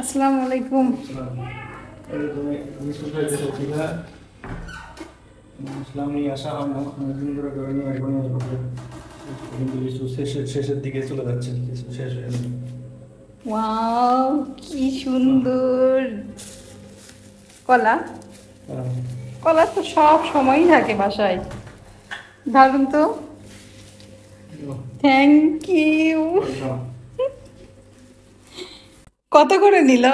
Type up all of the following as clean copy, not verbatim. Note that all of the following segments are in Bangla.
আসসালামু আলাইকুম। ইসলাম নিয়ে আসা হয় না অনেকদিন ধরে করে নিয়ে এখনই কিন্তু কিছু শেষের দিকে চলে যাচ্ছে, কিছু শেষ হয়ে যাবে। ওয়াও, কি সুন্দর কলা। কলা তো সব সময়ই থাকে বাসায়। দারুন তো। Thank you. কত করে নিল?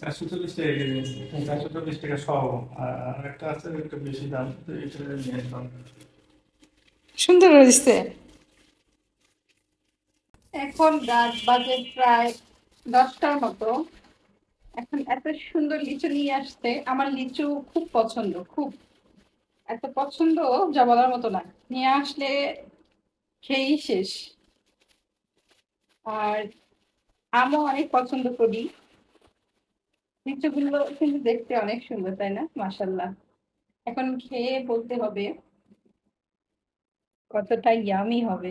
440 টাকা কেজি, 440 টাকা সহ। আর একটা আছে, একটু বেশি দাম, তো এটা নিয়ে আসলাম। সুন্দর হয়েছে। এখন রাত বাজে প্রায় 10টার মতো। এখন এত সুন্দর লিচু নিয়ে আসতে, আমার লিচু খুব পছন্দ, খুব এত পছন্দ যা বলার মতো না। নিয়ে আসলে খেয়েই শেষ। আর আমও অনেক পছন্দ করি। লিচুগুলো কিন্তু দেখতে অনেক সুন্দর, তাই না? মাশাল্লাহ। এখন খেয়ে বলতে হবে কতটা ইয়ামি হবে।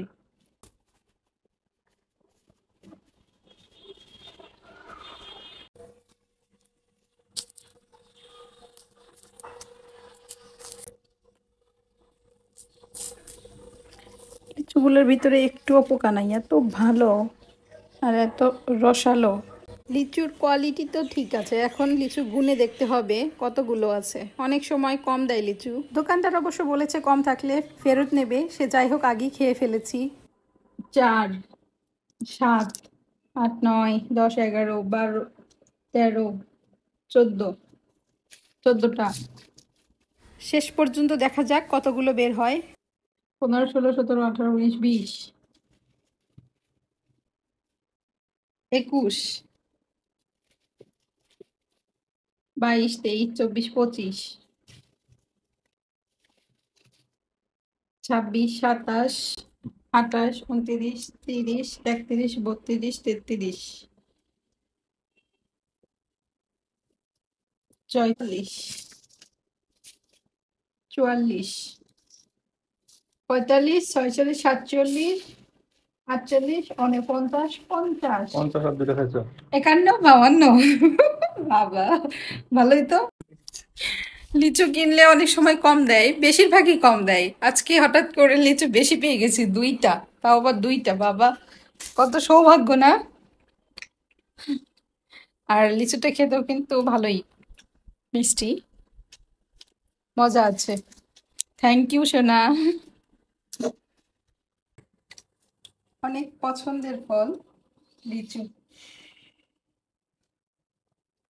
লিচুগুলোর ভিতরে একটুও পোকা নাই, এত ভালো আর এত রসালো। লিচুর কোয়ালিটি তো ঠিক আছে, এখন লিচু গুনে দেখতে হবে কতগুলো আছে। অনেক সময় কম দেয় লিচু। দোকানদার অবশ্য বলেছে কম থাকলে ফেরত নেবে, সে যাই হোক আগেই খেয়ে ফেলেছি। 4, 7, 8, 9, 10, 11, 12, 13, 14, 14টা। শেষ পর্যন্ত দেখা যাক কতগুলো বের হয়। 15, 16, 17, 18, 19, 20, 21, 22, 23, 24, 25, 26, 27, 28, 29, 30, 31, 32, 33, 34, 44, 45, 46, 47, 48, 49, 50, 50 আর দুটো খাইছো? 51, 52। বাবা, ভালোই তো। লিচু কিনলে অনেক সময় কম দেয়, বেশিরভাগই কম দেয়। আজকে হঠাৎ করে লিচু বেশি পেয়ে গেছি, 2টা, তাও আবার 2টা। বাবা, কত সৌভাগ্য না? আর লিচুটা খেতেও কিন্তু ভালোই মিষ্টি, মজা আছে। থ্যাংক ইউ সোনা। অনেক পছন্দের ফল লিচু।